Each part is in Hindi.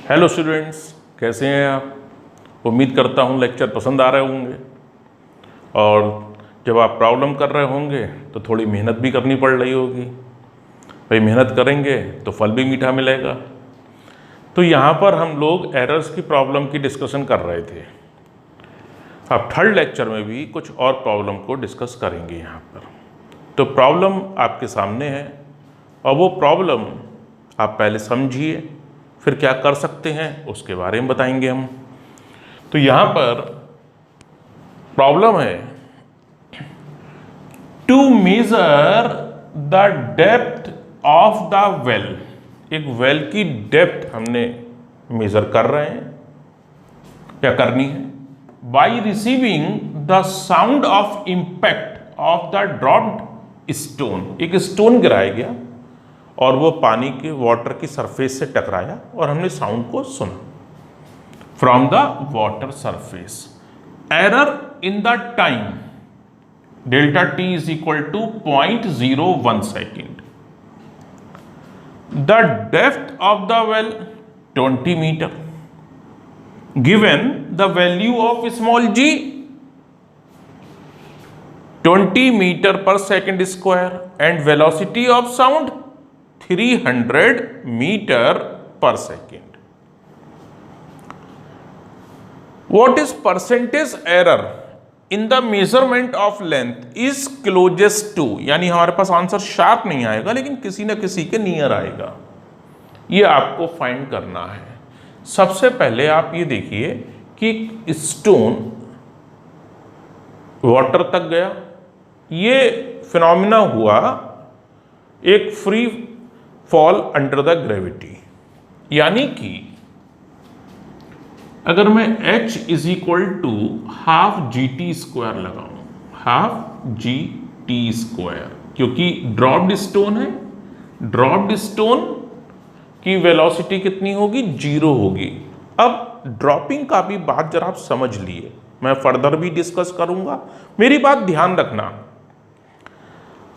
हेलो स्टूडेंट्स, कैसे हैं आप। उम्मीद करता हूँ लेक्चर पसंद आ रहे होंगे और जब आप प्रॉब्लम कर रहे होंगे तो थोड़ी मेहनत भी करनी पड़ रही होगी। भाई मेहनत करेंगे तो फल भी मीठा मिलेगा। तो यहाँ पर हम लोग एरर्स की प्रॉब्लम की डिस्कशन कर रहे थे। अब थर्ड लेक्चर में भी कुछ और प्रॉब्लम को डिस्कस करेंगे यहाँ पर। तो प्रॉब्लम आपके सामने है और वो प्रॉब्लम आप पहले समझिए, फिर क्या कर सकते हैं उसके बारे में बताएंगे हम। तो यहाँ पर प्रॉब्लम है to measure the depth of the well. एक वेल की डेप्थ हमने मेजर कर रहे हैं या करनी है by receiving the sound of impact of the dropped stone. एक स्टोन गिराया गया और वो पानी के वाटर की सरफेस से टकराया और हमने साउंड को सुना from the water surface. Error in the time delta T is equal to 0.01 second. The depth of the well 20 metre. Given the value of small G 20 metre per second square and velocity of sound 300 metre per second. What is percentage error in the measurement of length is closest to, यानी हमारे पास आंसर शार्प नहीं आएगा लेकिन किसी न किसी के नियर आएगा। ये आपको फाइंड करना है। सबसे पहले आप ये देखिए कि स्टोन वाटर तक गया, ये फिनोमिना हुआ एक free fall under the gravity. यानी कि अगर मैं h is equal to half g t square लगाऊं, हाफ जी टी स्क्वायर, क्योंकि ड्रॉप्ड स्टोन है, ड्रॉप्ड स्टोन की वेलोसिटी कितनी होगी, 0 होगी। अब ड्रॉपिंग का भी बात जरा आप समझ लिए, मैं फर्दर भी डिस्कस करूंगा, मेरी बात ध्यान रखना।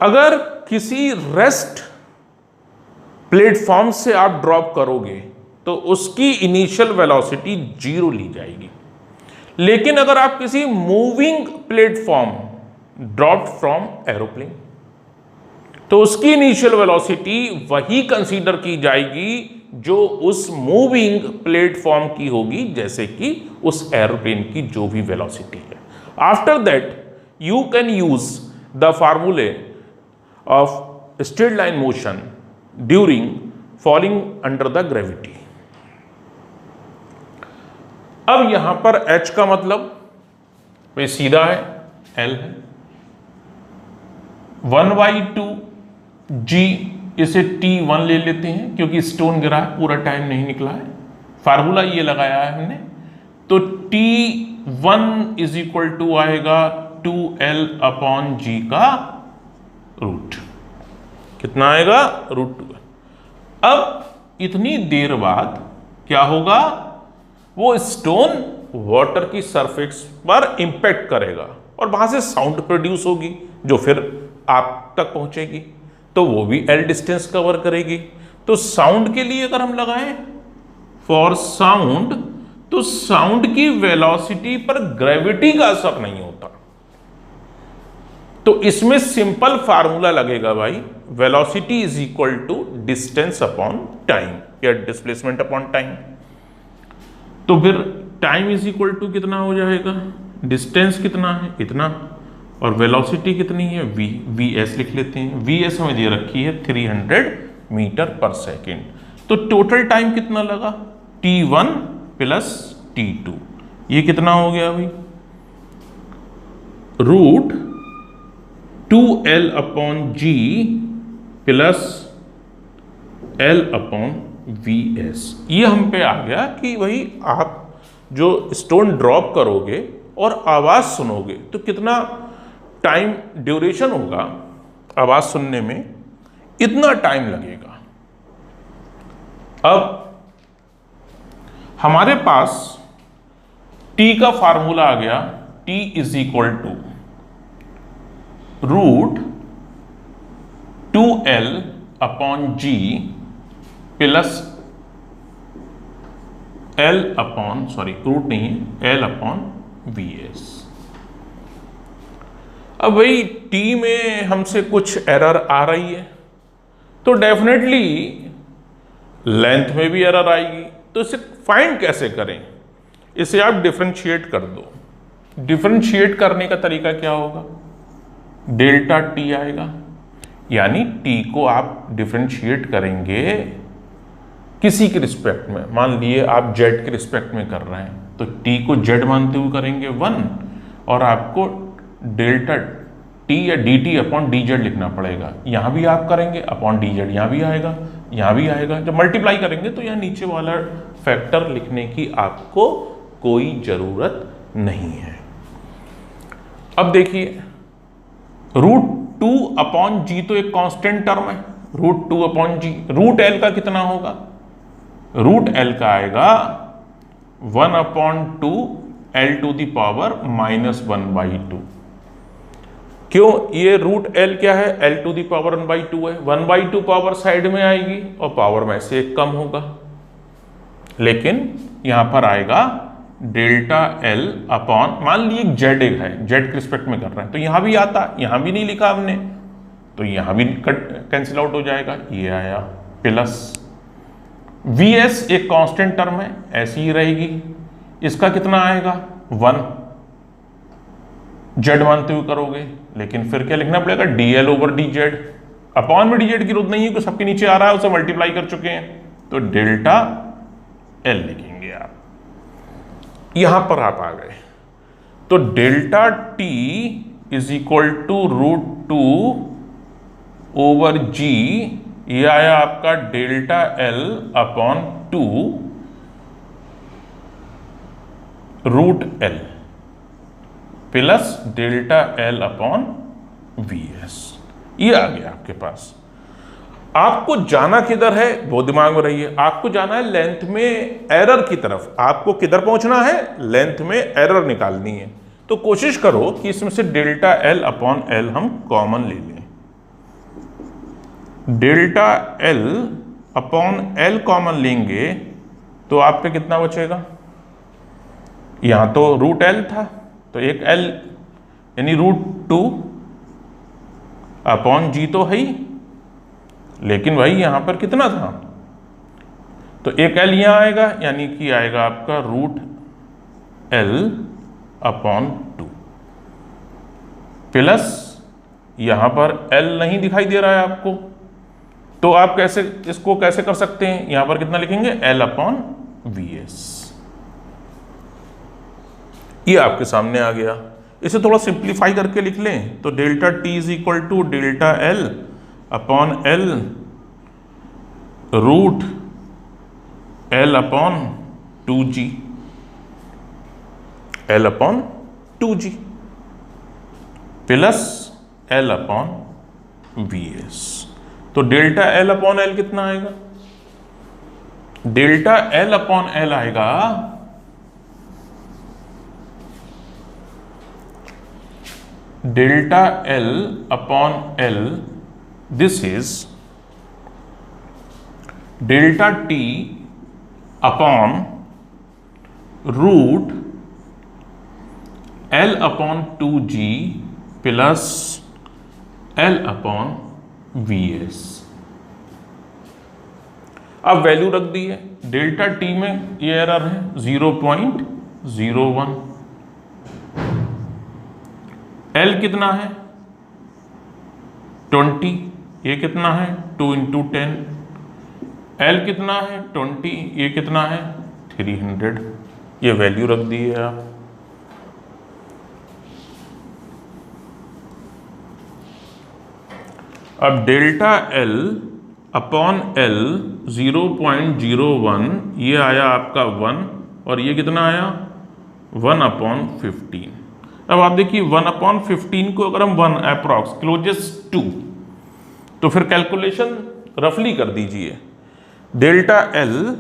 अगर किसी रेस्ट प्लेटफॉर्म से आप ड्रॉप करोगे तो उसकी इनिशियल वेलोसिटी 0 ली जाएगी। लेकिन अगर आप किसी moving platform dropped from aeroplane तो उसकी इनिशियल वेलोसिटी वही कंसीडर की जाएगी जो उस मूविंग प्लेटफॉर्म की होगी, जैसे कि उस एरोप्लेन की जो भी वेलोसिटी है। After that you can use the formulae of straight line motion during falling under the gravity. अब यहां पर h का मतलब वे सीधा है, l है, 1/2 g, इसे t1 ले लेते हैं क्योंकि स्टोन गिरा है, पूरा टाइम नहीं निकला है, फार्मूला ये लगाया है हमने। तो t1 इज इक्वल टू आएगा 2l अपॉन g का रूट। कितना आएगा, √2। अब इतनी देर बाद क्या होगा, वो स्टोन वाटर की सरफेस पर इंपैक्ट करेगा और वहां से साउंड प्रोड्यूस होगी जो फिर आप तक पहुंचेगी, तो वो भी L डिस्टेंस कवर करेगी। तो साउंड के लिए अगर हम लगाएं फॉर साउंड, तो साउंड की वेलोसिटी पर ग्रेविटी का असर नहीं होता। तो इसमें सिंपल फार्मूला लगेगा भाई, velocity is equal to distance upon time या डिस्प्लेसमेंट अपॉन टाइम। तो फिर टाइम इज इक्वल टू कितना हो जाएगा, डिस्टेंस कितना है, इतना, और वेलोसिटी कितनी है, वी एस लिख लेते हैं। वी एस हमें दे रखी है 300 मीटर पर सेकेंड। तो टोटल टाइम कितना लगा, t1 प्लस t2, ये कितना हो गया भाई, √2l upon g plus l upon VS. ये हम पे आ गया कि भाई आप जो स्टोन ड्रॉप करोगे और आवाज सुनोगे तो कितना टाइम ड्यूरेशन होगा आवाज सुनने में, इतना टाइम लगेगा। अब हमारे पास t का फार्मूला आ गया, t is equal to √2l upon g plus root नहीं है, L अपॉन VS। अब भाई T में हमसे कुछ एरर आ रही है तो डेफिनेटली लेंथ में भी एरर आएगी। तो इसे फाइंड कैसे करें? इसे आप डिफरेंशिएट कर दो। डिफरेंशिएट करने का तरीका क्या होगा? डेल्टा T आएगा, यानी T को आप डिफरेंशिएट करेंगे किसी के रिस्पेक्ट में। मान लिए आप Z के रिस्पेक्ट में कर रहे हैं तो T को Z मानते हुए करेंगे 1, और आपको डेल्टा T या dt अपॉन dz लिखना पड़ेगा। यहां भी आप करेंगे अपॉन dz, यहां भी आएगा, यहां भी आएगा। जब मल्टीप्लाई करेंगे तो यहां नीचे वाला फैक्टर लिखने की आपको कोई जरूरत नहीं है। अब देखिए, रूट 2 अपॉन जी तो एक कांस्टेंट टर्म है, रूट 2 अपॉन जी। रूट एल का कितना होगा? रूट एल का आएगा 1 upon 2 L two the power -1/2। क्यों? ये रूट एल क्या है? एल टू द पावर 1/2 है। 1/2 पावर साइड में आएगी और पावर में से एक कम होगा, लेकिन यहां पर आएगा डेल्टा एल अपॉन, मान लीजिए जेड है, जेड के रिस्पेक्ट में कर रहे हैं तो यहां भी आता, यहां भी नहीं लिखा हमने तो यहां भी कैंसिल आउट हो जाएगा, ये आया प्लस Vs एक कांस्टेंट टर्म है, ऐसी ही रहेगी। इसका कितना आएगा? 1, जेड मानते हुए करोगे, लेकिन फिर क्या लिखना पड़ेगा? dl over dz। अपॉन में dz की जरूरत नहीं है कि सबके नीचे आ रहा है, उसे मल्टीप्लाई कर चुके हैं, तो डेल्टा एल लिखेंगे आप। यहां पर आप आ गए तो delta T is equal to root 2 over G, ये आया आपका delta L upon 2 root L plus delta L upon VS। ये आ गया आपके पास। आपको जाना किधर है वो दिमाग में रहिए। आपको जाना है लेंथ में एरर की तरफ। आपको किधर पहुंचना है? लेंथ में एरर निकालनी है। तो कोशिश करो कि इसमें से डेल्टा L अपॉन L हम कॉमन ले लें। Delta L upon L common लेंगे तो आप पे कितना बचेगा? यहां तो रूट L था तो एक L यानी रूट 2 अपॉन जी तो है ही, लेकिन भाई यहां पर कितना था? तो एक L यहां आएगा, यानी कि आएगा आपका रूट L अपॉन 2 प्लस यहां पर L नहीं दिखाई दे रहा है आपको, तो आप कैसे इसको कैसे कर सकते हैं? यहां पर कितना लिखेंगे? L upon VS। ये आपके सामने आ गया। इसे थोड़ा सिंप्लीफाई करके लिख लें तो delta T is equal to delta L upon L root L upon 2G, L upon 2G plus L upon VS। तो डेल्टा L अपॉन L कितना आएगा? डेल्टा L अपॉन L आएगा delta L upon L, this is delta T upon root L upon 2G plus L upon VS। अब वैल्यू रख दी है। डेल्टा T में ये एरर है 0.01। L कितना है? 20। ये कितना है? 2 × 10। L कितना है? 20। ये कितना है? 300। ये वैल्यू रख दी है आप। अब डेल्टा L अपॉन L 0.01, ये आया आपका 1, और ये कितना आया? 1 अपॉन 15। अब आप देखिए 1 अपॉन 15 को अगर हम 1 अप्रॉक्स क्लोजेस्ट टू, तो फिर कैलकुलेशन रफली कर दीजिए। डेल्टा L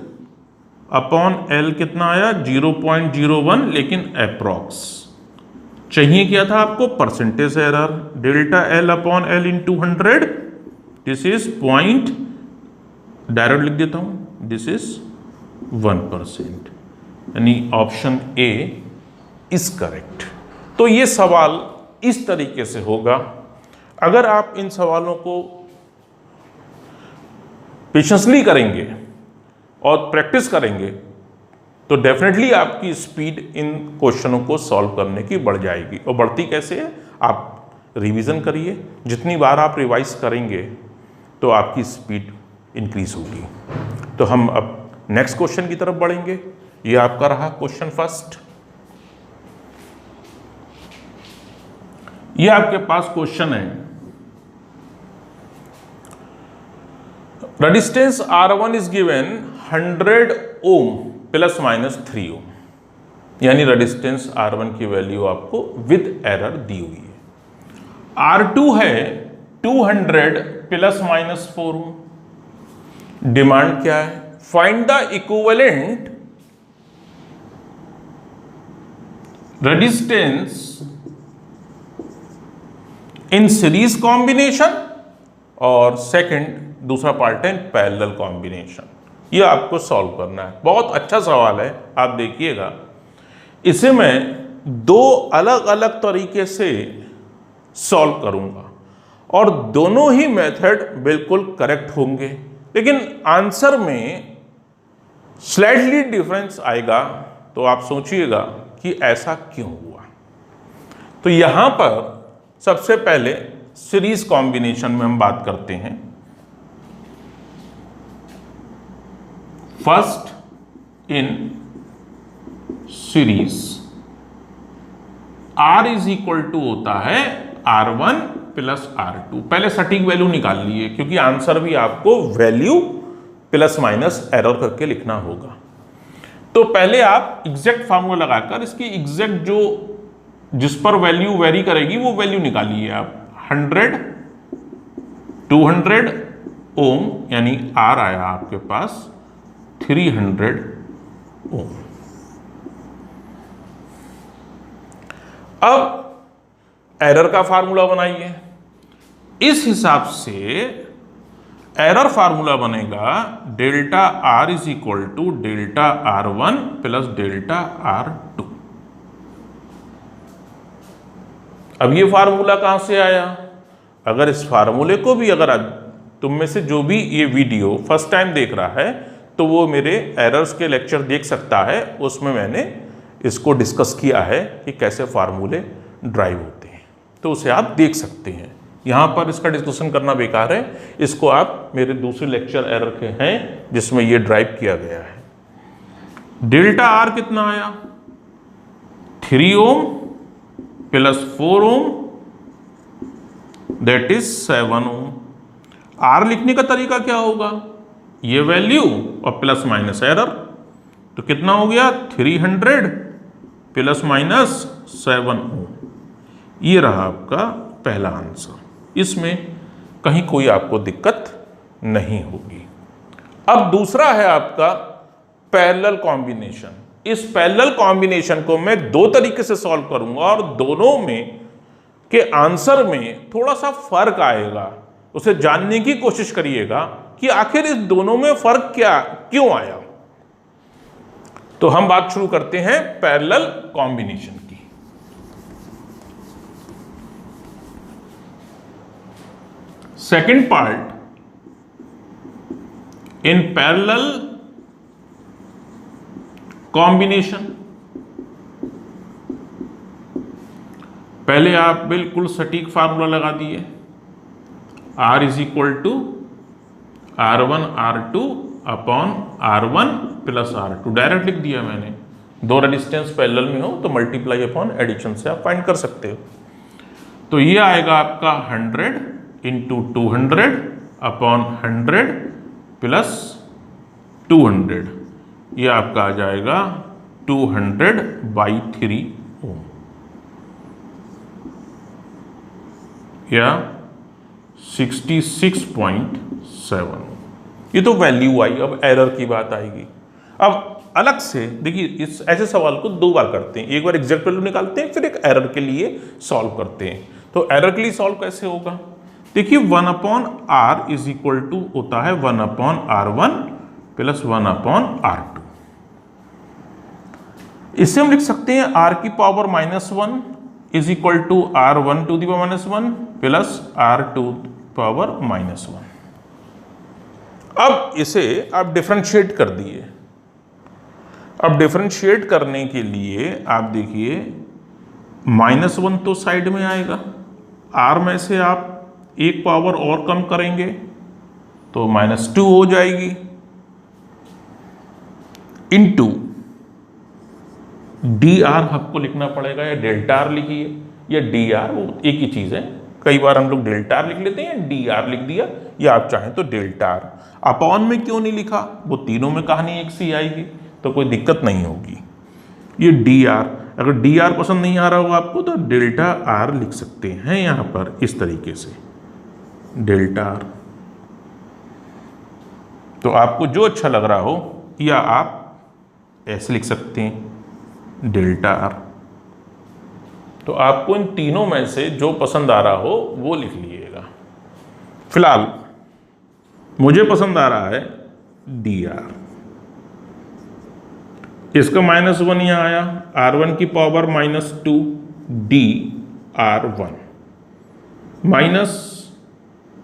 अपॉन L कितना आया? 0.01, लेकिन अप्रॉक्स चाहिए क्या था आपको? Percentage error. Delta L upon L into 100, this is point, direct लिख देता हूं, दिस इज 1%। यानी ऑप्शन ए इज करेक्ट। तो ये सवाल इस तरीके से होगा। अगर आप इन सवालों को पेशेंसली करेंगे और प्रैक्टिस करेंगे तो डेफिनेटली आपकी स्पीड इन क्वेश्चनों को सॉल्व करने की बढ़ जाएगी। और बढ़ती कैसे है, आप रिवीजन करिए, जितनी बार आप रिवाइज करेंगे तो आपकी स्पीड इंक्रीज होगी। तो हम अब नेक्स्ट क्वेश्चन की तरफ बढ़ेंगे। ये आपका रहा क्वेश्चन फर्स्ट। ये आपके पास क्वेश्चन है, resistance R1 is given 100 ohm plus minus 3 ओम, यानी रेजिस्टेंस R1 की वैल्यू आपको विद एरर दी हुई है। R2 है 200 प्लस माइनस 4 ओम। डिमांड क्या है, find the equivalent resistance in series combination, और सेकंड दूसरा पार्ट है पैरेलल कॉम्बिनेशन। ये आपको सॉल्व करना है। बहुत अच्छा सवाल है, आप देखिएगा। इसे मैं दो अलग अलग तरीके से सॉल्व करूंगा और दोनों ही मेथड बिल्कुल करेक्ट होंगे, लेकिन आंसर में स्लाइटली डिफरेंस आएगा। तो आप सोचिएगा कि ऐसा क्यों हुआ। तो यहां पर सबसे पहले सीरीज कॉम्बिनेशन में हम बात करते हैं। First in series R is equal to होता है R1 प्लस R2। पहले सटीक वैल्यू निकाल लिए, क्योंकि आंसर भी आपको वैल्यू प्लस माइनस एरर करके लिखना होगा। तो पहले आप एग्जैक्ट फार्मूला लगाकर इसकी एग्जैक्ट जो जिस पर वैल्यू वेरी करेगी वो वैल्यू निकालिए आप। 100 200 ओम, यानी R आया आपके पास 300 ओम। अब एरर का फार्मूला बनाइए। इस हिसाब से एरर फार्मूला बनेगा delta R is equal to delta R1 plus delta R2। अब ये फार्मूला कहां से आया? अगर इस फार्मूले को भी अगर तुम में से जो भी ये वीडियो फर्स्ट टाइम देख रहा है तो वो मेरे एरर्स के लेक्चर देख सकता है, उसमें मैंने इसको डिस्कस किया है कि कैसे फार्मूले ड्राइव होते हैं, तो उसे आप देख सकते हैं। यहाँ पर इसका डिस्कशन करना बेकार है, इसको आप मेरे दूसरे लेक्चर एरर के हैं जिसमें ये ड्राइव किया गया है। डेल्टा आर कितना आया? 3 ohm plus 4 ohm, that is 7 ohm. R लिखने का तरीका क्या होगा? ये वैल्यू और प्लस माइनस एरर, तो कितना हो गया? 300 प्लस माइनस 7 ओम। ये रहा आपका पहला आंसर। इसमें कहीं कोई आपको दिक्कत नहीं होगी। अब दूसरा है आपका पैरेलल कॉम्बिनेशन। इस पैरेलल कॉम्बिनेशन को मैं दो तरीके से सॉल्व करूंगा और दोनों में के आंसर में थोड़ा सा फर्क आएगा। उसे जानने की कोशिश करिएगा कि आखिर इस दोनों में फर्क क्यों आया। तो हम बात शुरू करते हैं पैरेलल कॉम्बिनेशन की। Second part in parallel combination. पहले आप बिल्कुल सटीक फार्मूला लगा दिए, R is equal to R1 R2 upon R1 plus R2। Direct लिख दिया मैंने। दो रेजिस्टेंस पैरेलल में हो तो मल्टीप्लाई अपॉन एडिशन से आप फाइंड कर सकते हो। तो ये आएगा आपका 100 इंटू 200 अपॉन 100 प्लस 200। ये आपका आ जाएगा 200/3 ओम, या 66.7। ये तो वैल्यू आई। अब एरर की बात आएगी। अब अलग से देखिए, इस ऐसे सवाल को दो बार करते हैं। एक बार एग्जैक्ट वैल्यू निकालते हैं, फिर एक एरर के लिए सॉल्व करते हैं। तो एरर के लिए सॉल्व कैसे होगा? देखिए 1/r इज इक्वल टू होता है 1/r1 प्लस 1/r2। इससे हम लिख सकते हैं r की power -1 is equal to r1 to the power -1 plus r2 power -1। अब इसे आप डिफरेंशिएट कर दिए। अब डिफरेंशिएट करने के लिए आप देखिए -1 तो साइड में आएगा, r में से आप एक पावर और कम करेंगे तो -2 हो जाएगी, इनटू डी आर आपको लिखना पड़ेगा, या डेल्टा आर लिखिए या डी आर, वो एक ही चीज़ है। कई बार हम लोग डेल्टा आर लिख लेते हैं, डी आर लिख दिया, या आप चाहें तो डेल्टा आर। अपॉन में क्यों नहीं लिखा, वो तीनों में कहानी एक सी आएगी तो कोई दिक्कत नहीं होगी। ये डी आर, अगर डी आर पसंद नहीं आ रहा होगा आपको तो डेल्टा आर लिख सकते हैं यहाँ पर इस तरीके से, डेल्टा आर। तो आपको जो अच्छा लग रहा हो, या आप ऐसे लिख सकते हैं डेल्टा आर। तो आपको इन तीनों में से जो पसंद आ रहा हो वो लिख लीजिएगा। फिलहाल मुझे पसंद आ रहा है डी आर। इसका -1 यहाँ आया, r1 की पावर -2 डी r1,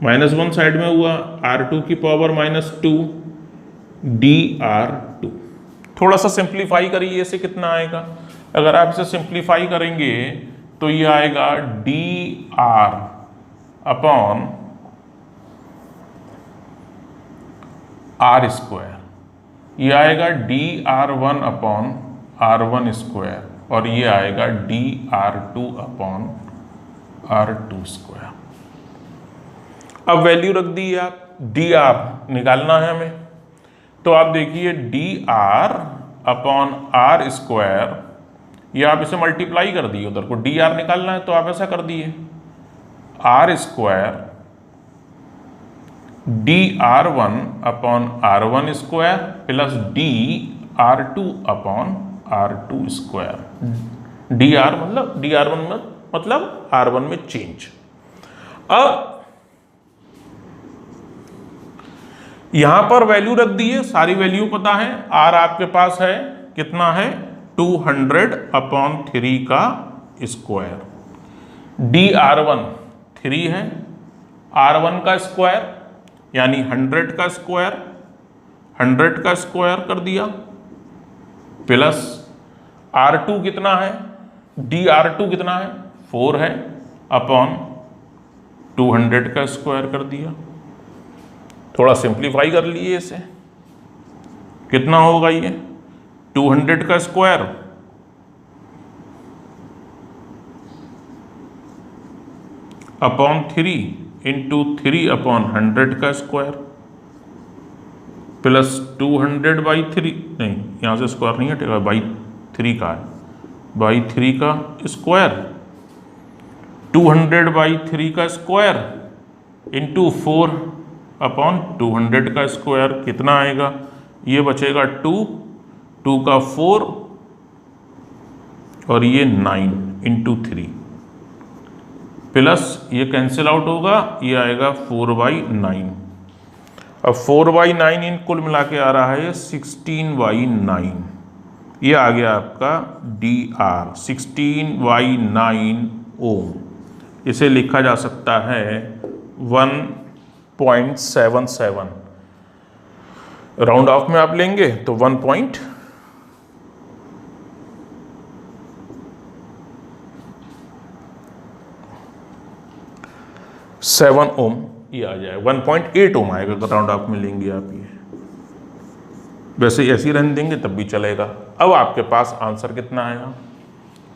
-1 साइड में हुआ, r2 की पावर -2 डी r2। थोड़ा सा सिंप्लीफाई करिए, इसे कितना आएगा। अगर आप इसे सिंप्लीफाई करेंगे तो ये आएगा d R upon R square, ये आएगा D r1 upon r1 square, और ये आएगा D r2 upon r2 square. अब वैल्यू रख दी आप, डी आर निकालना है हमें, तो आप देखिए d R upon R square, या आप इसे मल्टीप्लाई कर दिए, उधर को डी आर निकालना है तो आप ऐसा कर दिए R square d r1 upon r1 square plus d r2 upon r2 square. D R मतलब डी r1 मतलब r1 में चेंज। अब यहां पर वैल्यू रख दिए, सारी वैल्यू पता है। r आपके पास है कितना है 200 अपॉन 3 का स्क्वायर, डी r1 3 है, r1 का स्क्वायर यानी 100 का स्क्वायर, 100 का स्क्वायर कर दिया, प्लस r2 कितना है, डी r2 कितना है 4 है, अपॉन 200 का स्क्वायर कर दिया। थोड़ा सिंप्लीफाई कर लिए इसे, कितना होगा ये 200 का स्क्वायर अपॉन 3 इंटू 3 अपॉन 100 का स्क्वायर प्लस 200 बाई 3, नहीं यहाँ से स्क्वायर नहीं हटेगा, बाई 3 का है, बाई 3 का स्क्वायर, 200 बाई 3 का स्क्वायर इंटू 4 अपॉन 200 का स्क्वायर, कितना आएगा, ये बचेगा 2, 2 का 4 और ये 9 इंटू 3, प्लस ये कैंसिल आउट होगा, ये आएगा 4/9। अब 4/9 इन कुल मिला के आ रहा है 16/9, ये आ गया आपका डी आर 16/9 ओम। इसे लिखा जा सकता है 1.77, राउंड ऑफ में आप लेंगे तो 1.7 ओम ये आ जाए, 1.8 ओम आएगा अगर राउंड ऑफ में लेंगे आप। ये वैसे ऐसे ही रहने देंगे तब भी चलेगा। अब आपके पास आंसर कितना आया,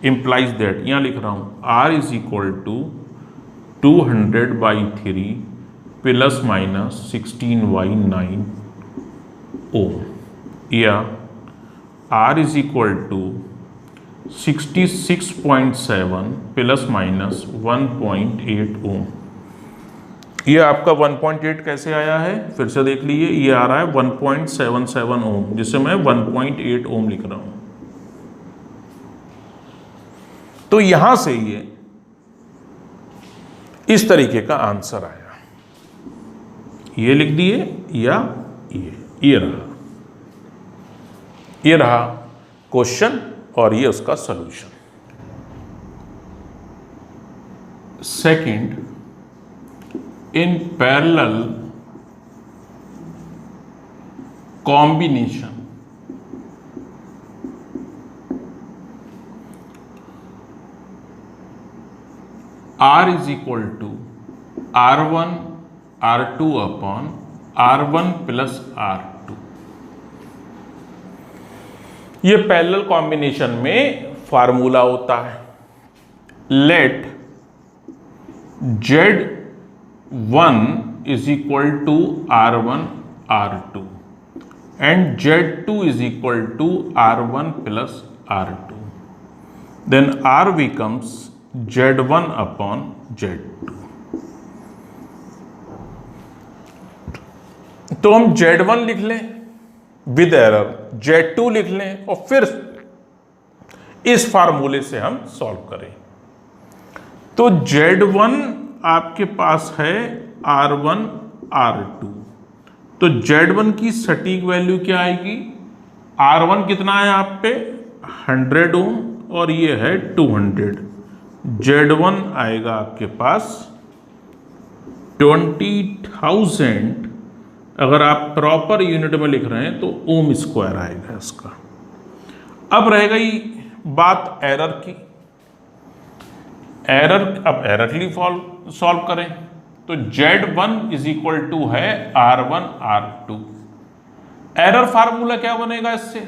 इम्प्लाइज दैट, यहाँ लिख रहा हूँ r is equal to 200/3 plus minus 16/9 ohm, या r is equal to 66.7 plus minus 1.8 ohm. ये आपका 1.8 कैसे आया है फिर से देख लीजिए, ये आ रहा है 1.77 ओम, जिसे मैं 1.8 ओम लिख रहा हूं। तो यहां से ये इस तरीके का आंसर आया, ये लिख दिए, या ये रहा क्वेश्चन और ये उसका solution. Second, in parallel combination R is equal to R1 R2 upon R1 plus R2। ये पैरेलल कॉम्बिनेशन में फार्मूला होता है। Let Z1 is equal to R1 R2 and Z2 is equal to R1 plus R2, then R becomes Z1 upon Z2। तो हम Z1 लिख लें विद एरर, Z2 लिख लें और फिर इस फार्मूले से हम सॉल्व करें। तो Z1 आपके पास है R1 R2, तो Z1 की सटीक वैल्यू क्या आएगी? R1 कितना है आप पे 100 ओम और ये है 200। Z1 आएगा आपके पास 20,000। अगर आप प्रॉपर यूनिट में लिख रहे हैं तो ओम स्क्वायर आएगा इसका। अब रह गई बात एरर की। एरर, अब एरर के लिए सॉल्व करें तो Z1 इज इक्वल टू है R1 R2। एरर फार्मूला क्या बनेगा इससे?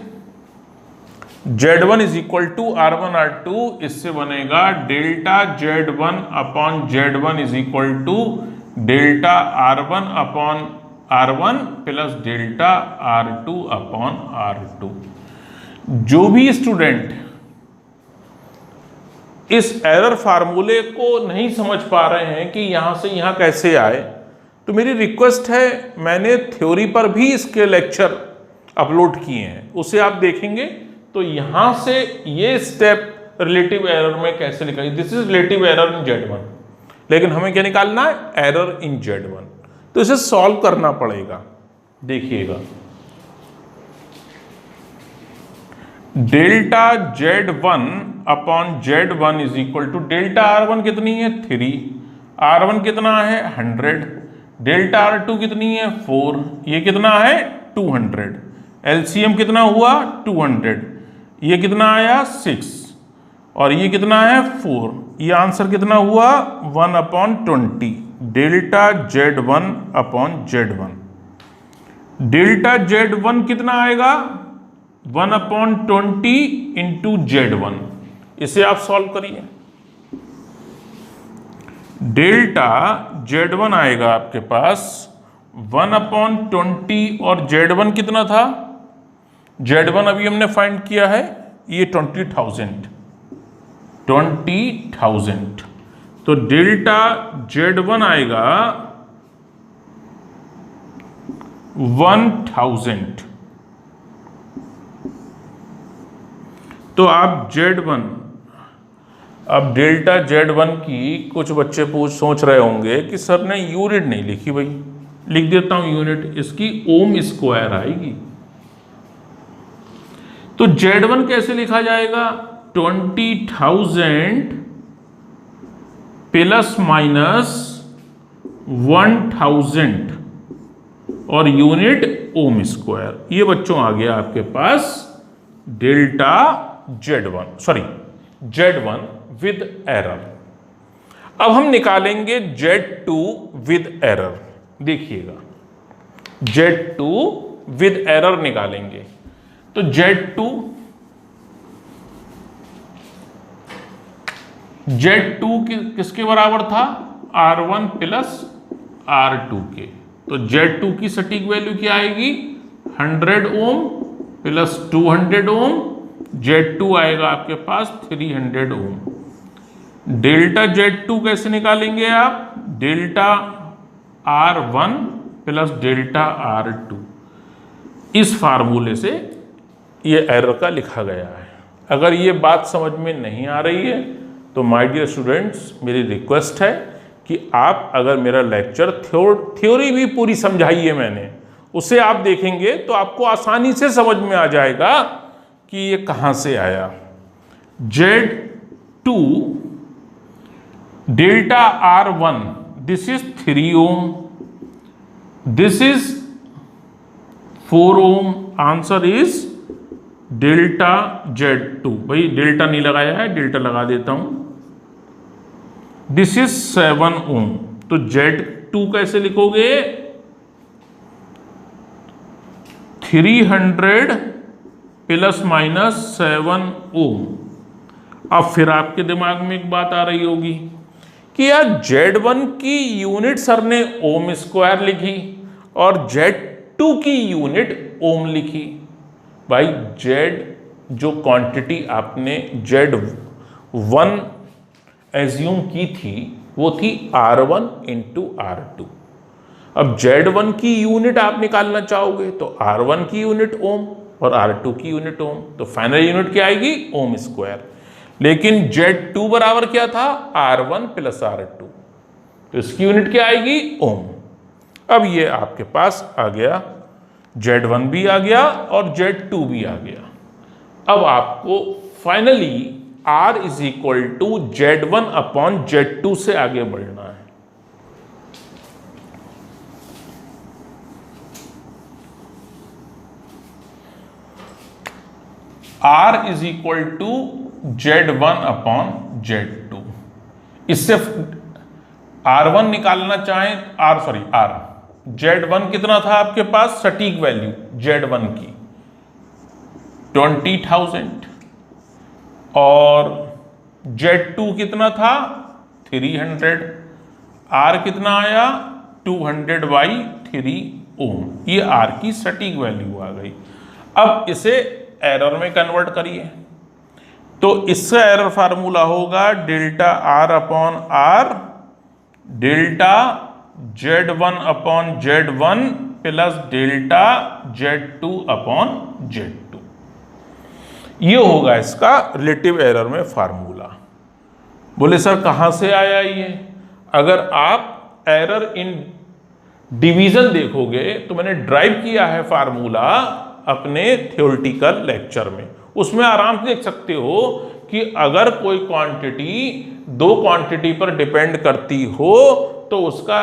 Z1 is equal to R1 R2, इससे बनेगा delta Z1 upon Z1 is equal to delta R1 upon R1 plus delta R2 upon R2। जो भी स्टूडेंट इस एरर फार्मूले को नहीं समझ पा रहे हैं कि यहां से यहां कैसे आए, तो मेरी रिक्वेस्ट है, मैंने थ्योरी पर भी इसके लेक्चर अपलोड किए हैं, उसे आप देखेंगे तो यहां से ये स्टेप रिलेटिव एरर में कैसे लिखा है। This is relative error in Z1, लेकिन हमें क्या निकालना है? Error in Z1। तो इसे सॉल्व करना पड़ेगा। देखिएगा, delta Z1 upon Z1 is equal to delta R1 कितनी है 3, R1 कितना है 100, डेल्टा R2 कितनी है 4, ये कितना है 200, LCM कितना हुआ 200, ये कितना आया 6 और ये कितना है 4, ये आंसर कितना हुआ 1 upon 20। Delta Z1 upon Z1, delta Z1 कितना आएगा 1 अपॉन 20 इंटू Z1। इसे आप सॉल्व करिए। डेल्टा Z1 आएगा आपके पास 1 अपॉन 20 और Z1 कितना था? Z1 अभी हमने फाइंड किया है, ये 20,000। तो डेल्टा Z1 आएगा 1000। तो आप Z1, अब डेल्टा Z1 की कुछ बच्चे सोच रहे होंगे कि सर ने यूनिट नहीं लिखी। भाई लिख देता हूं यूनिट, इसकी ओम स्क्वायर आएगी। तो Z1 कैसे लिखा जाएगा? 20,000 प्लस माइनस 1000 और यूनिट ओम स्क्वायर। ये बच्चों आ गया आपके पास डेल्टा Z1 विद एरर। अब हम निकालेंगे Z2 विद एरर। देखिएगा, Z2 विद एरर निकालेंगे तो Z2 किसके बराबर था? R1 प्लस R2 के। तो Z2 की सटीक वैल्यू क्या आएगी? 100 ओम प्लस 200 ओम, Z2 आएगा आपके पास 300 ओम। डेल्टा Z2 कैसे निकालेंगे आप? Delta R1 plus delta R2। इस फार्मूले से ये एरर का लिखा गया है। अगर ये बात समझ में नहीं आ रही है तो माय डियर स्टूडेंट्स, मेरी रिक्वेस्ट है कि आप अगर मेरा लेक्चर थ्योरी भी पूरी समझाई है मैंने, उसे आप देखेंगे तो आपको आसानी से समझ में आ जाएगा कि ये कहाँ से आया। Z2 delta R1, this is 3 ohm, this is 4 ohm, answer is delta Z2। भाई डेल्टा नहीं लगाया है, डेल्टा लगा देता हूं, दिस इज 7 ओम। तो Z2 कैसे लिखोगे? 300 प्लस माइनस 7 ओम। अब फिर आपके दिमाग में एक बात आ रही होगी कि यार Z1 की यूनिट सर ने ओम स्क्वायर लिखी और Z2 की यूनिट ओम लिखी। भाई Z जो क्वांटिटी आपने Z1 एज्यूम की थी वो थी R1 इंटू R2। अब Z1 की यूनिट आप निकालना चाहोगे तो R1 की यूनिट ओम और R2 की यूनिट ओम, तो फाइनल यूनिट क्या आएगी? ओम स्क्वायर। लेकिन Z2 बराबर क्या था? R1 प्लस R2, तो इसकी यूनिट क्या आएगी? ओम। अब ये आपके पास आ गया, Z1 भी आ गया और Z2 भी आ गया। अब आपको finally R is equal to Z1 upon Z2 से आगे बढ़ना है। R is equal to Z1 upon Z2। इससे R1 निकालना चाहें, R Z1 कितना था आपके पास? सटीक वैल्यू Z1 की 20,000 और Z2 कितना था? 300। R कितना आया? 200/3 ओम। ये R की सटीक वैल्यू आ गई। अब इसे एरर में कन्वर्ट करिए, तो इसका एरर फार्मूला होगा delta R upon R delta Z1 upon Z1 plus delta Z2 upon Z2। ये होगा इसका रिलेटिव एरर में फार्मूला। बोले सर कहां से आया ये? अगर आप एरर इन डिवीजन देखोगे तो मैंने ड्राइव किया है फार्मूला अपने थ्योरेटिकल लेक्चर में, उसमें आराम से देख सकते हो कि अगर कोई क्वांटिटी दो क्वांटिटी पर डिपेंड करती हो तो उसका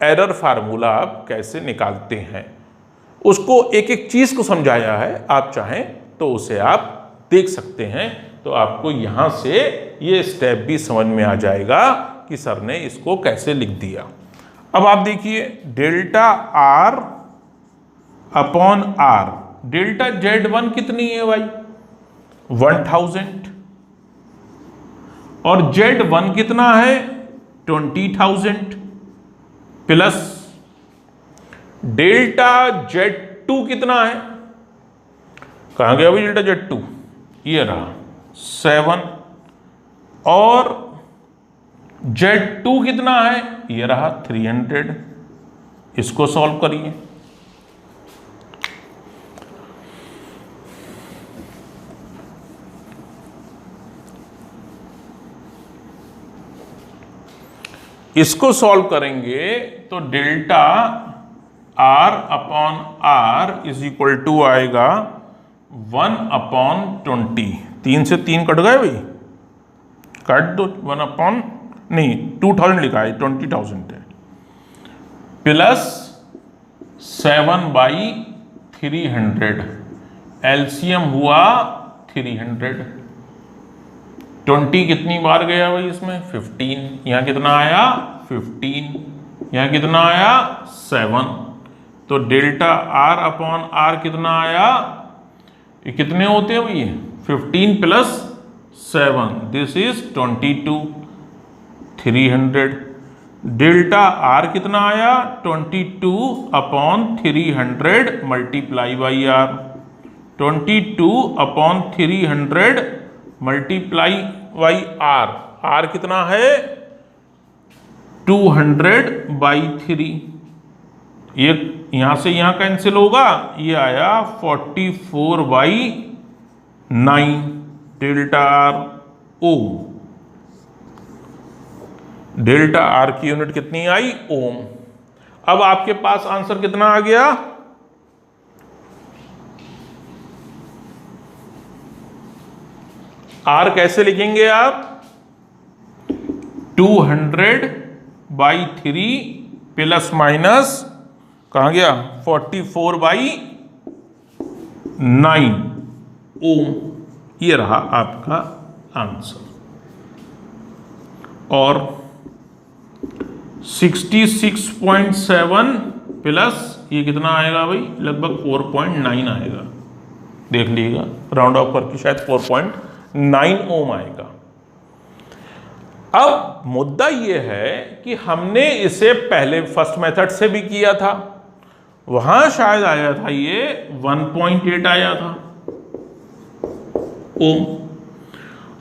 एरर फार्मूला आप कैसे निकालते हैं, उसको एक एक चीज को समझाया है। आप चाहें तो उसे आप देख सकते हैं, तो आपको यहां से ये स्टेप भी समझ में आ जाएगा कि सर ने इसको कैसे लिख दिया। अब आप देखिए delta R upon R, delta Z1 कितनी है भाई? 1000 और Z1 कितना है? 20,000 प्लस डेल्टा Z2 कितना है? कहां गया भाई डेल्टा Z2? ये रहा 7 और Z2 कितना है? ये रहा 300। इसको सॉल्व करिए। इसको सॉल्व करेंगे तो delta R upon R is equal to आएगा 1/20। 3 से 3 कट गए भाई, काट दो। 1 अपॉन नहीं 2000 लिखा है, 20,000 है, प्लस 7/300। एलसीएम हुआ 300। 20 कितनी बार गया भाई इसमें? 15। यहाँ कितना आया? 15। यहाँ कितना आया? 7। तो डेल्टा R अपॉन R कितना आया? ये कितने होते हैं भाई? 15 plus 7, this is 22। 300। Delta R कितना आया? 22 upon 300 multiply by R। 22 upon 300 multiply by R। R कितना है? 200/3। ये यहां से यहां कैंसिल होगा, ये आया 44/9 डेल्टा R ओम। डेल्टा R की यूनिट कितनी आई? ओम। अब आपके पास आंसर कितना आ गया? R कैसे लिखेंगे आप? 200/3 प्लस माइनस कहाँ गया 44/9 ओम। ये रहा आपका आंसर। और 66.7 प्लस ये कितना आएगा भाई? लगभग 4.9 आएगा। देख लीजिएगा, राउंड ऑफ करके शायद 4.9 ओम आएगा। अब मुद्दा ये है कि हमने इसे पहले फर्स्ट मेथड से भी किया था, वहां शायद आया था ये 1.8 आया था ओम,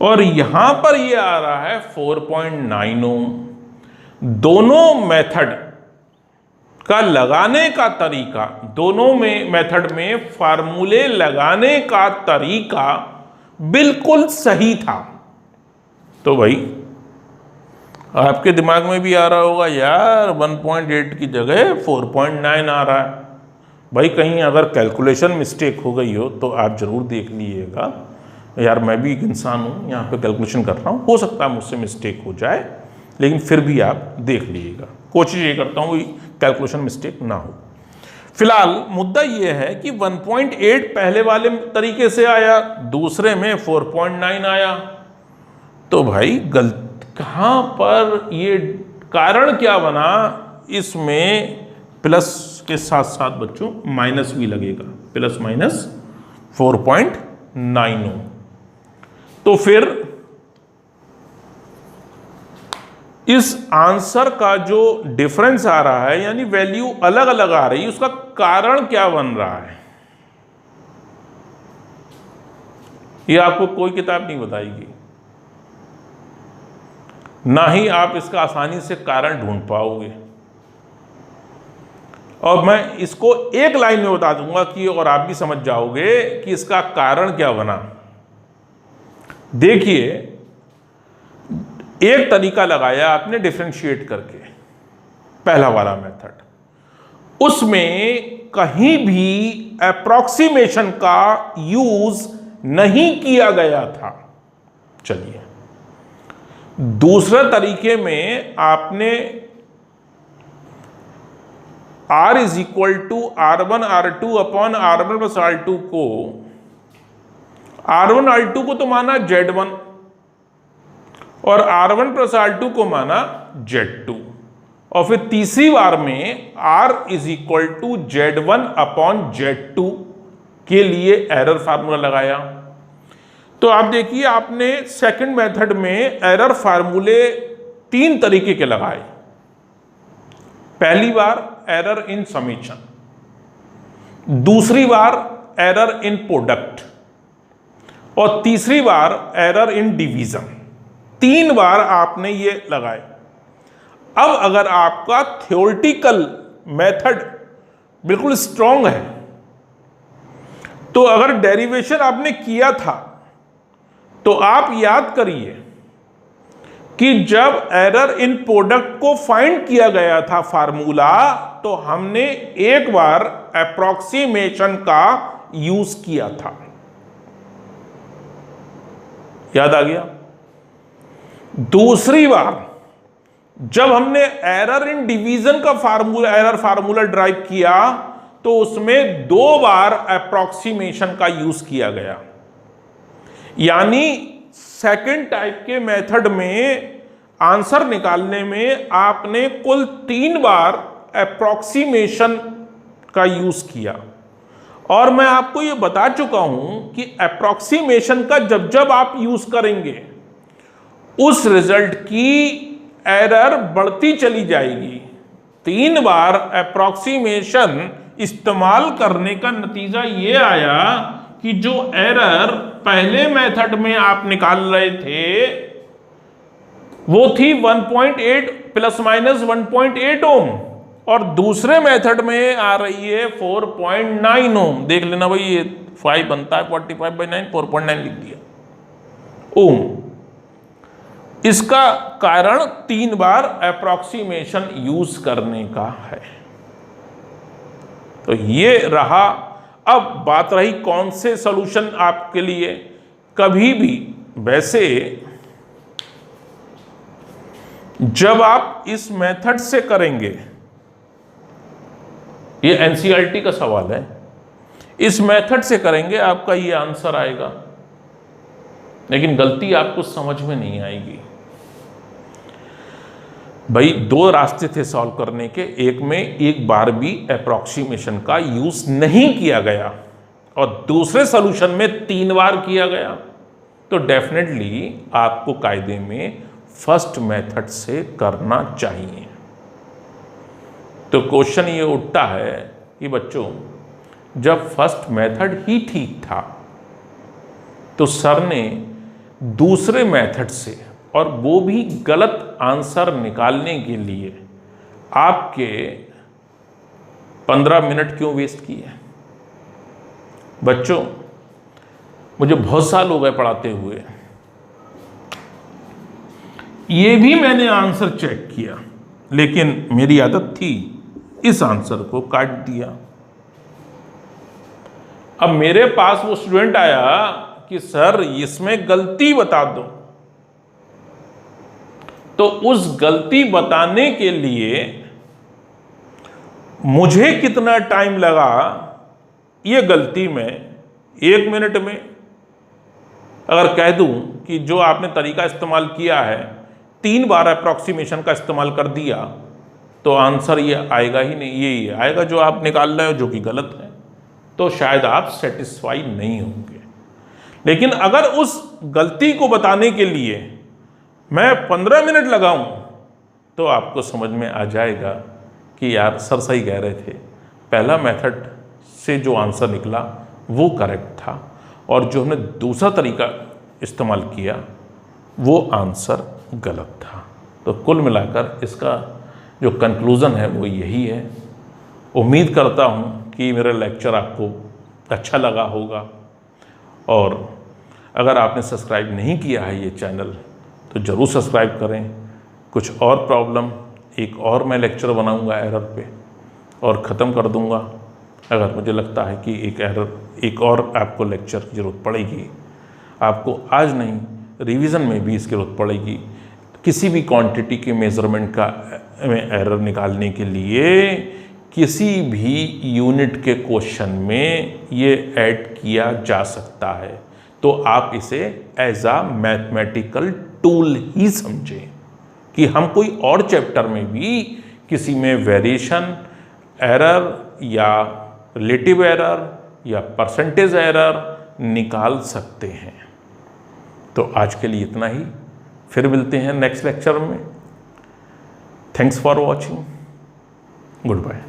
और यहां पर ये आ रहा है 4.9 ओम। दोनों मेथड का लगाने का तरीका, दोनों में मेथड में फार्मूले लगाने का तरीका बिल्कुल सही था। तो भाई आपके दिमाग में भी आ रहा होगा यार 1.8 की जगह 4.9 आ रहा है। भाई कहीं अगर कैलकुलेशन मिस्टेक हो गई हो तो आप जरूर देख लीजिएगा। यार मैं भी एक इंसान हूँ, यहाँ पे कैलकुलेशन कर रहा हूँ, हो सकता है मुझसे मिस्टेक हो जाए, लेकिन फिर भी आप देख लीजिएगा। कोशिश ये करता हूँ कैलकुलेशन मिस्टेक ना हो। फिलहाल मुद्दा ये है कि 1.8 पहले वाले तरीके से आया, दूसरे में 4.9 आया। तो भाई गलत कहाँ पर, ये कारण क्या बना? इसमें प्लस के साथ साथ बच्चों माइनस भी लगेगा, प्लस माइनस 4.9। तो फिर इस आंसर का जो डिफरेंस आ रहा है, यानी वैल्यू अलग अलग आ रही है, उसका कारण क्या बन रहा है? ये आपको कोई किताब नहीं बताएगी, ना ही आप इसका आसानी से कारण ढूंढ पाओगे। और मैं इसको एक लाइन में बता दूंगा कि, और आप भी समझ जाओगे कि इसका कारण क्या बना। देखिए, एक तरीका लगाया आपने डिफरेंशिएट करके, पहला वाला मेथड, उसमें कहीं भी अप्रॉक्सीमेशन का यूज नहीं किया गया था। चलिए, दूसरे तरीके में आपने R is equal to R1 R2 upon R1 plus R2 को, R1 R2 को तो माना Z1 और R1 प्लस R2 को माना Z2, और फिर तीसरी बार में R is equal to Z1 upon Z2 के लिए एरर फार्मूला लगाया। तो आप देखिए, आपने सेकंड मेथड में एरर फार्मूले 3 तरीके के लगाए। पहली बार एरर इन समेशन, दूसरी बार एरर इन प्रोडक्ट, और तीसरी बार एरर इन डिवीजन। 3 बार आपने ये लगाए। अब अगर आपका थ्योरेटिकल मेथड बिल्कुल स्ट्रांग है, तो अगर डेरिवेशन आपने किया था, तो आप याद करिए कि जब एरर इन प्रोडक्ट को फाइंड किया गया था फार्मूला, तो हमने एक बार अप्रॉक्सीमेशन का यूज किया था। याद आ गया? दूसरी बार जब हमने एरर इन डिवीजन का फार्मूला, एरर फार्मूला ड्राइव किया, तो उसमें 2 बार अप्रॉक्सीमेशन का यूज किया गया। यानी सेकंड टाइप के मेथड में आंसर निकालने में आपने कुल 3 बार अप्रॉक्सीमेशन का यूज किया। और मैं आपको ये बता चुका हूं कि अप्रॉक्सीमेशन का जब जब आप यूज करेंगे, उस रिजल्ट की एरर बढ़ती चली जाएगी। 3 बार अप्रॉक्सीमेशन इस्तेमाल करने का नतीजा ये आया कि जो एरर पहले मेथड में आप निकाल रहे थे, वो थी 1.8 प्लस माइनस 1.8 ओम, और दूसरे मेथड में आ रही है 4.9 ओम। देख लेना भाई, ये 5 बनता है 45/9, 4.9 लिख दिया ओम। इसका कारण 3 बार अप्रॉक्सीमेशन यूज करने का है। तो ये रहा। अब बात रही कौन से सॉल्यूशन आपके लिए कभी भी वैसे जब आप इस मेथड से करेंगे, ये एनसीईआरटी का सवाल है, इस मेथड से करेंगे आपका ये आंसर आएगा, लेकिन गलती आपको समझ में नहीं आएगी। भाई दो रास्ते थे सॉल्व करने के, एक में एक बार भी अप्रॉक्सीमेशन का यूज नहीं किया गया और दूसरे सॉल्यूशन में 3 बार किया गया, तो डेफिनेटली आपको कायदे में फर्स्ट मेथड से करना चाहिए। तो क्वेश्चन ये उठता है कि बच्चों जब फर्स्ट मेथड ही ठीक था तो सर ने दूसरे मेथड से, और वो भी गलत आंसर निकालने के लिए, आपके 15 मिनट क्यों वेस्ट किए? बच्चों मुझे बहुत साल हो गए पढ़ाते हुए, ये भी मैंने आंसर चेक किया, लेकिन मेरी आदत थी इस आंसर को काट दिया। अब मेरे पास वो स्टूडेंट आया कि सर इसमें गलती बता दो, तो उस गलती बताने के लिए मुझे कितना टाइम लगा, ये गलती में 1 मिनट में अगर कह दूं कि जो आपने तरीका इस्तेमाल किया है 3 बार अप्रॉक्सीमेशन का इस्तेमाल कर दिया, तो आंसर ये आएगा ही नहीं, ये आएगा जो आप निकाल रहे हो, जो कि गलत है, तो शायद आप सेटिस्फाई नहीं होंगे। लेकिन अगर उस गलती को बताने के लिए मैं 15 मिनट लगाऊं, तो आपको समझ में आ जाएगा कि यार सर सही कह रहे थे, पहला मेथड से जो आंसर निकला वो करेक्ट था, और जो हमने दूसरा तरीका इस्तेमाल किया वो आंसर गलत था। तो कुल मिलाकर इसका जो कंक्लूज़न है वो यही है। उम्मीद करता हूँ कि मेरा लेक्चर आपको अच्छा लगा होगा, और अगर आपने सब्सक्राइब नहीं किया है ये चैनल तो ज़रूर सब्सक्राइब करें। कुछ और प्रॉब्लम, एक और मैं लेक्चर बनाऊंगा एरर पे और ख़त्म कर दूंगा। अगर मुझे लगता है कि एक और आपको लेक्चर की ज़रूरत पड़ेगी, आपको आज नहीं रिवीजन में भी इसकी ज़रूरत पड़ेगी, किसी भी क्वांटिटी के मेज़रमेंट का में एरर निकालने के लिए किसी भी यूनिट के क्वेश्चन में ये ऐड किया जा सकता है, तो आप इसे एज आ मैथमेटिकल टूल ही समझें कि हम कोई और चैप्टर में भी किसी में वेरिएशन एरर या रिलेटिव एरर या परसेंटेज एरर निकाल सकते हैं। तो आज के लिए इतना ही, फिर मिलते हैं नेक्स्ट लेक्चर में। Thanks for watching, good bye.